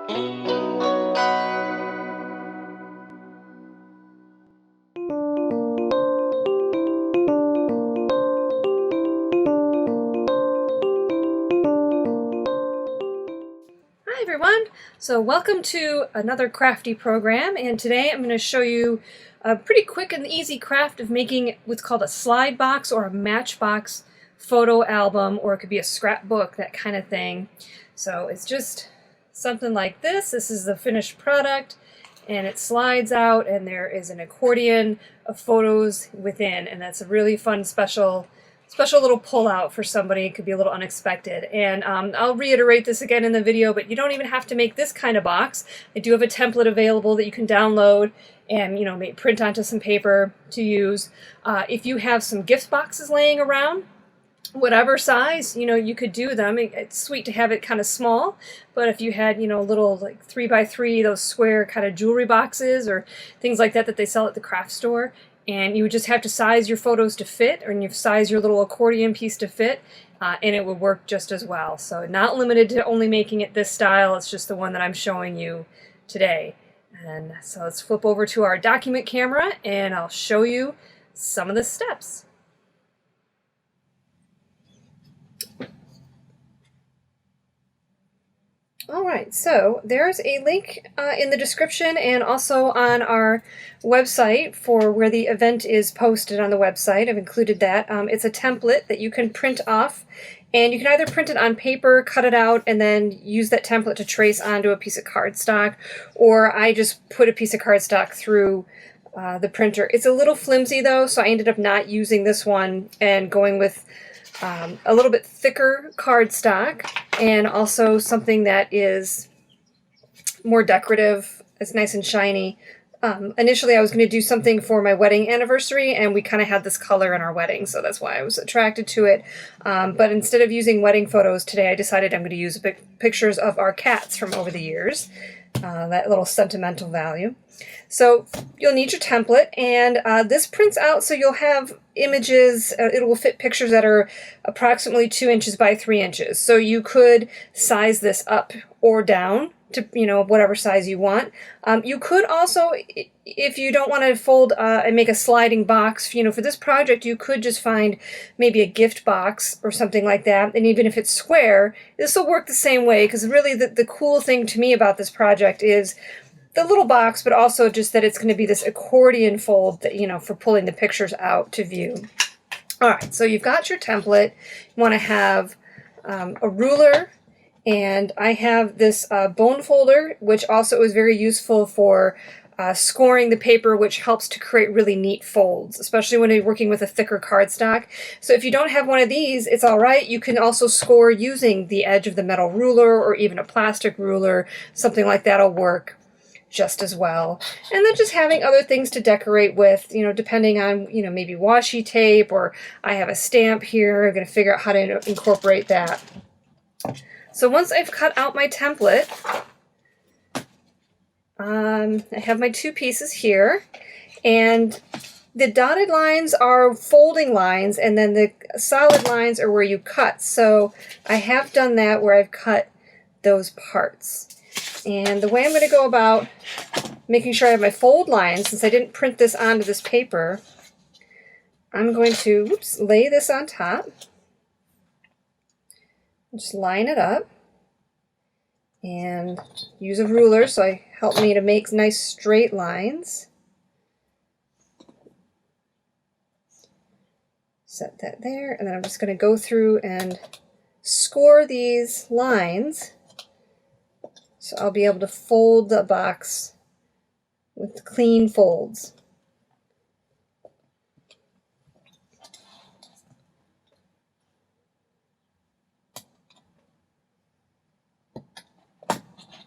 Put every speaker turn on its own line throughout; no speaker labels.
Hi everyone! So welcome to another crafty program, and today I'm going to show you a pretty quick and easy craft of making what's called a slide box or a matchbox photo album, or it could be a scrapbook, that kind of thing. So it's just something like this. This is the finished product, and it slides out and there is an accordion of photos within, and that's a really fun special little pull-out for somebody. It could be a little unexpected. And I'll reiterate this again in the video, but you don't even have to make this kind of box. I do have a template available that you can download and print onto some paper to use. If you have some gift boxes laying around, whatever size, you could do them. It's sweet to have it kind of small, but if you had, little like 3x3, those square kind of jewelry boxes or things like that that they sell at the craft store, and you would just have to size your photos to fit, or you size your little accordion piece to fit, and it would work just as well. So not limited to only making it this style, it's just the one that I'm showing you today. And so let's flip over to our document camera and I'll show you some of the steps. Alright, so there's a link in the description and also on our website for where the event is posted on the website. I've included that. It's a template that you can print off, and you can either print it on paper, cut it out, and then use that template to trace onto a piece of cardstock, or I just put a piece of cardstock through the printer. It's a little flimsy though, so I ended up not using this one and going with a little bit thicker cardstock, and also something that is more decorative. It's nice and shiny. Initially I was going to do something for my wedding anniversary, and we kind of had this color in our wedding, so that's why I was attracted to it. But instead of using wedding photos today, I decided I'm going to use pictures of our cats from over the years. That little sentimental value. So you'll need your template, and this prints out so you'll have images. It will fit pictures that are approximately 2 inches by 3 inches. So you could size this up or down to whatever size you want. You could also, if you don't want to fold and make a sliding box, for this project, you could just find maybe a gift box or something like that. And even if it's square, this will work the same way, because really the cool thing to me about this project is the little box, but also just that it's going to be this accordion fold that, for pulling the pictures out to view. All right, so you've got your template. You want to have a ruler, and I have this bone folder, which also is very useful for scoring the paper, which helps to create really neat folds, especially when you're working with a thicker cardstock. So if you don't have one of these, it's all right. You can also score using the edge of the metal ruler or even a plastic ruler. Something like that'll work just as well. And then just having other things to decorate with, depending on, maybe washi tape, or I have a stamp here. I'm going to figure out how to incorporate that. So once I've cut out my template, I have my 2 pieces here, and the dotted lines are folding lines, and then the solid lines are where you cut. So I have done that, where I've cut those parts. And the way I'm going to go about making sure I have my fold lines, since I didn't print this onto this paper, I'm going to lay this on top. Just line it up and use a ruler so it helped me to make nice straight lines. Set that there, and then I'm just going to go through and score these lines. So I'll be able to fold the box with clean folds.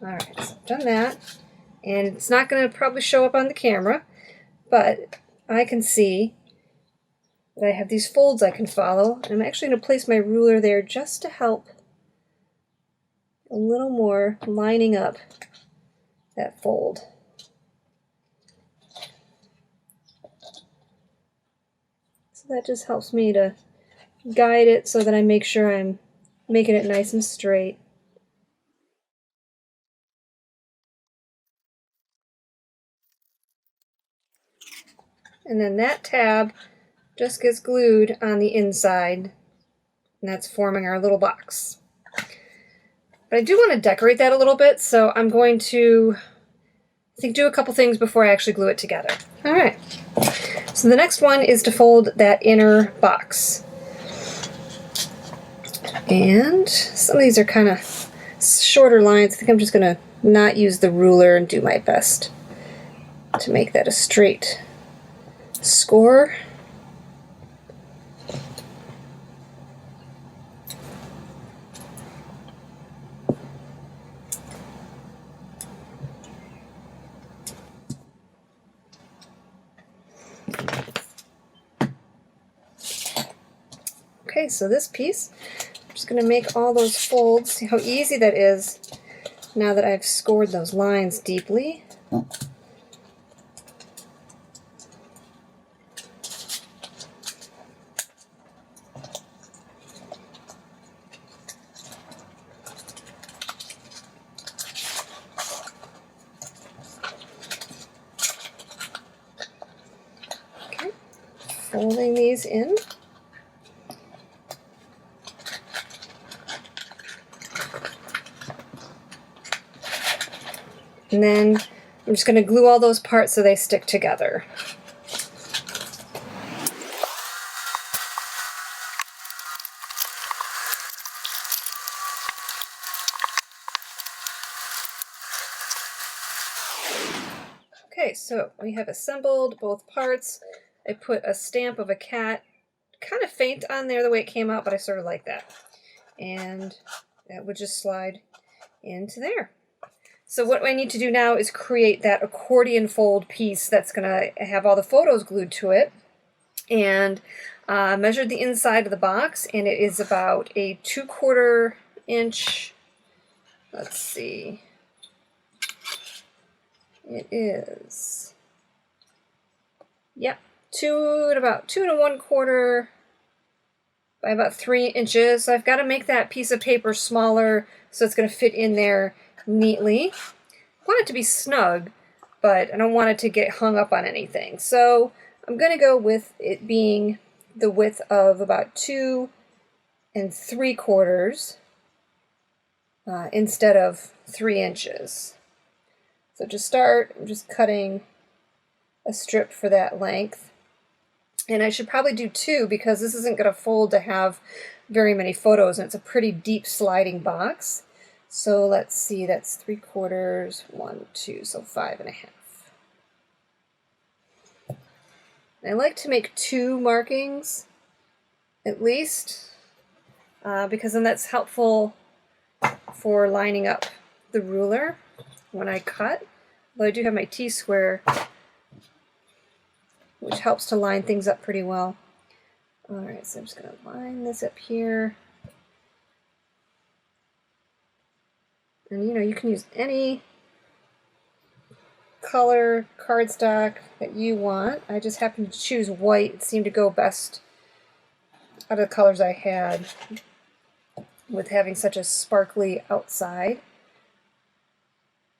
Alright, so I've done that, and it's not going to probably show up on the camera, but I can see that I have these folds I can follow. I'm actually going to place my ruler there just to help a little more lining up that fold. So that just helps me to guide it so that I make sure I'm making it nice and straight. and then that tab just gets glued on the inside, and that's forming our little box. But I do want to decorate that a little bit, so I'm going to, I think, do a couple things before I actually glue it together. All right, so the next one is to fold that inner box. And some of these are kind of shorter lines. I think I'm just going to not use the ruler and do my best to make that a straight score. Okay, so this piece, I'm just going to make all those folds. See how easy that is now that I've scored those lines deeply. Okay, folding these in. And then I'm just going to glue all those parts so they stick together. Okay, so we have assembled both parts. I put a stamp of a cat, kind of faint on there the way it came out, but I sort of like that. And that would just slide into there. So what I need to do now is create that accordion fold piece that's going to have all the photos glued to it. And measured the inside of the box, and it is about a 2/4 inch. Let's see. It is, yep, about 2 1/4 by about 3 inches. So I've got to make that piece of paper smaller so it's going to fit in there neatly. I want it to be snug, but I don't want it to get hung up on anything. So I'm going to go with it being the width of about 2 3/4 instead of 3 inches. So to start, I'm just cutting a strip for that length. And I should probably do 2 because this isn't going to fold to have very many photos, and it's a pretty deep sliding box. So let's see, that's 3/4, 1, 2, so 5 1/2. I like to make 2 markings at least because then that's helpful for lining up the ruler when I cut. Though I do have my T-square, which helps to line things up pretty well. Alright, so I'm just going to line this up here. And you can use any color cardstock that you want. I just happened to choose white. It seemed to go best out of the colors I had with having such a sparkly outside.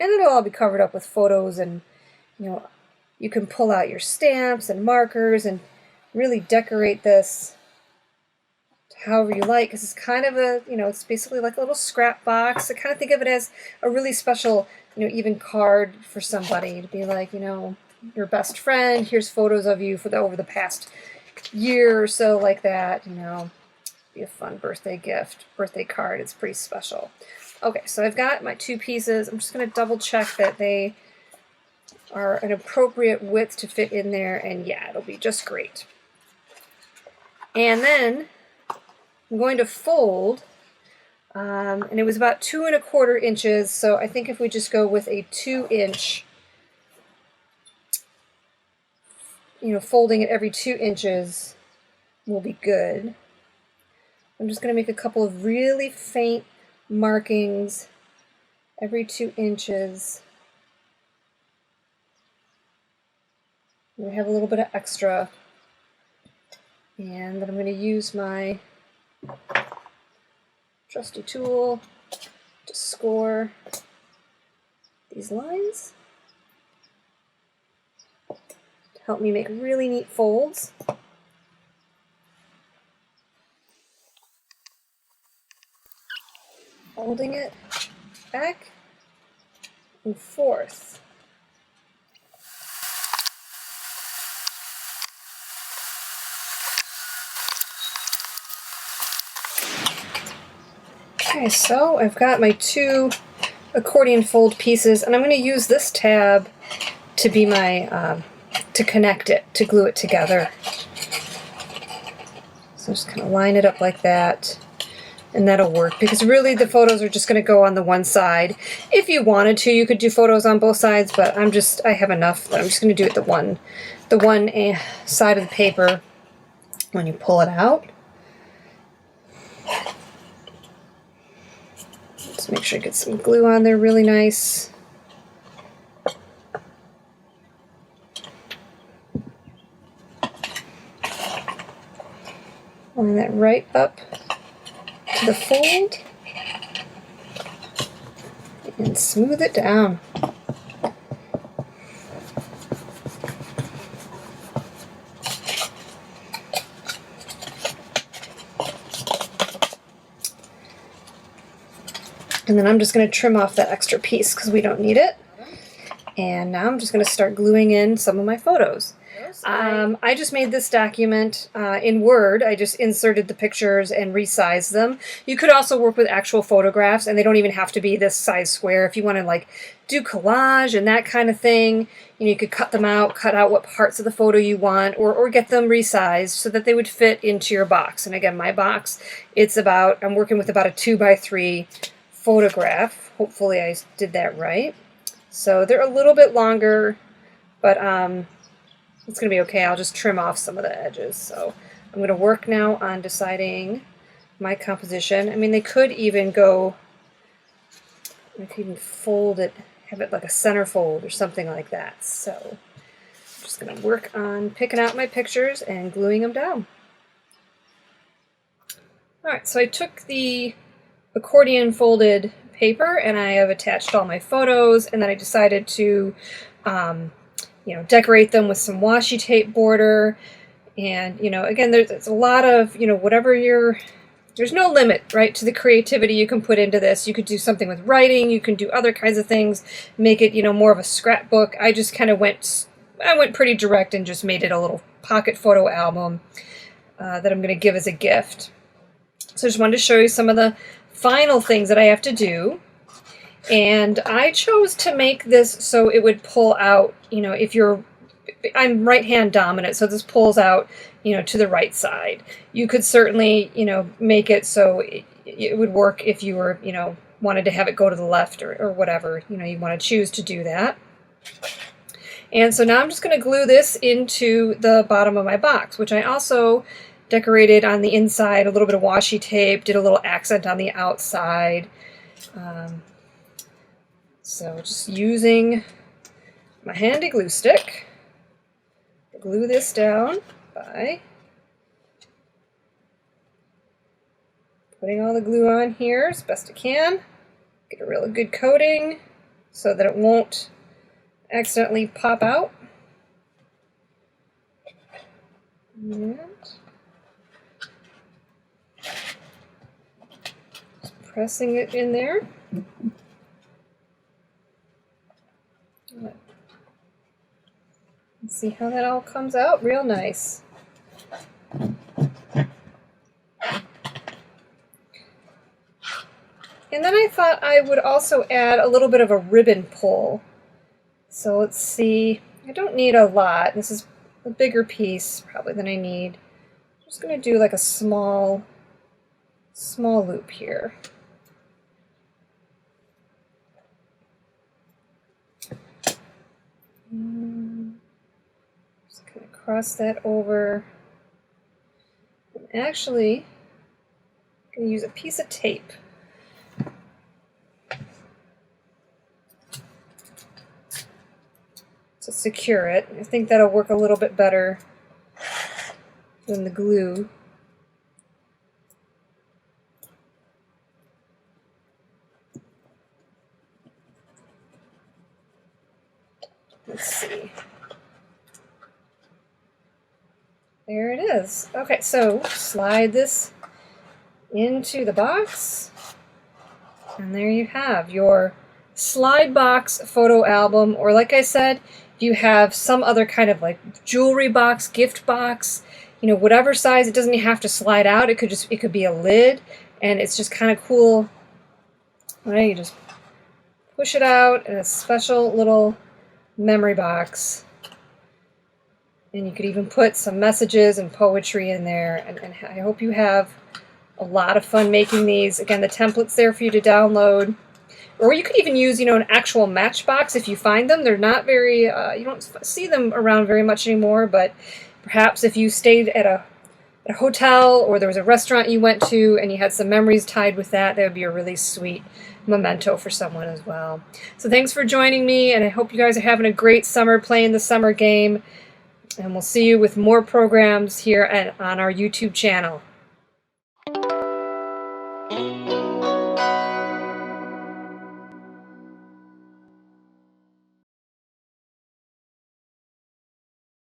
And it'll all be covered up with photos, and you can pull out your stamps and markers and really decorate this however you like, because it's kind of a, it's basically like a little scrap box. I kind of think of it as a really special, even card for somebody to be like, your best friend, here's photos of you over the past year or so, like that, be a fun birthday gift, birthday card. It's pretty special. Okay, so I've got my 2 pieces. I'm just going to double check that they are an appropriate width to fit in there, and yeah, it'll be just great. And then I'm going to fold, and it was about 2 1/4 inches, so I think if we just go with a 2-inch, folding it every 2 inches will be good. I'm just going to make a couple of really faint markings every 2 inches. We have a little bit of extra, and then I'm going to use my trusty tool to score these lines. help me make really neat folds. Folding it back and forth. Okay, so I've got my 2 accordion fold pieces, and I'm going to use this tab to be my, to connect it, to glue it together. So just kind of line it up like that, and that'll work, because really the photos are just going to go on the one side. If you wanted to, you could do photos on both sides, but I have enough that I'm just going to do it the one side of the paper when you pull it out. Just make sure you get some glue on there really nice. Line that right up to the fold and smooth it down. And then I'm just going to trim off that extra piece because we don't need it. And now I'm just going to start gluing in some of my photos. I just made this document in Word. I just inserted the pictures and resized them. You could also work with actual photographs, and they don't even have to be this size square. If you want to like do collage and that kind of thing, you could cut them out, cut out what parts of the photo you want, or get them resized so that they would fit into your box. And again, my box, I'm working with about a 2x3 photograph. Hopefully I did that right. So they're a little bit longer, but it's going to be okay. I'll just trim off some of the edges. So I'm going to work now on deciding my composition. I mean, they could even fold it, have it like a center fold or something like that. So I'm just going to work on picking out my pictures and gluing them down. All right, so I took the accordion folded paper and I have attached all my photos, and then I decided to decorate them with some washi tape border. And, again, there's a lot of, there's no limit, right, to the creativity you can put into this. You could do something with writing, you can do other kinds of things, make it, more of a scrapbook. I just kind of went pretty direct and just made it a little pocket photo album that I'm going to give as a gift. So I just wanted to show you some of the final things that I have to do. And I chose to make this so it would pull out, I'm right-hand dominant, so this pulls out, to the right side. You could certainly, make it so it would work if you were, wanted to have it go to the left or whatever, you want to choose to do that. And so now I'm just going to glue this into the bottom of my box, which I also decorated on the inside, a little bit of washi tape, did a little accent on the outside. So just using my handy glue stick, glue this down by putting all the glue on here as best I can. Get a really good coating so that it won't accidentally pop out. And just pressing it in there. See how that all comes out? Real nice. And then I thought I would also add a little bit of a ribbon pull. So let's see. I don't need a lot. This is a bigger piece probably than I need. I'm just going to do like a small loop here. Just going to cross that over. I'm actually going to use a piece of tape. To secure it. I think that'll work a little bit better than the glue. Let's see. There it is. Okay, so slide this into the box, and there you have your slide box photo album, or like I said, if you have some other kind of like jewelry box, gift box, you know, whatever size, it doesn't have to slide out. It could be a lid, and it's just kind of cool. Right, you just push it out in a special little memory box. And you could even put some messages and poetry in there. And I hope you have a lot of fun making these. Again, the template's there for you to download. Or you could even use, you know, an actual matchbox if you find them. They're not very, you don't see them around very much anymore, but perhaps if you stayed at a hotel or there was a restaurant you went to and you had some memories tied with that, that would be a really sweet memento for someone as well. So thanks for joining me, and I hope you guys are having a great summer playing the summer game. And we'll see you with more programs here on our YouTube channel.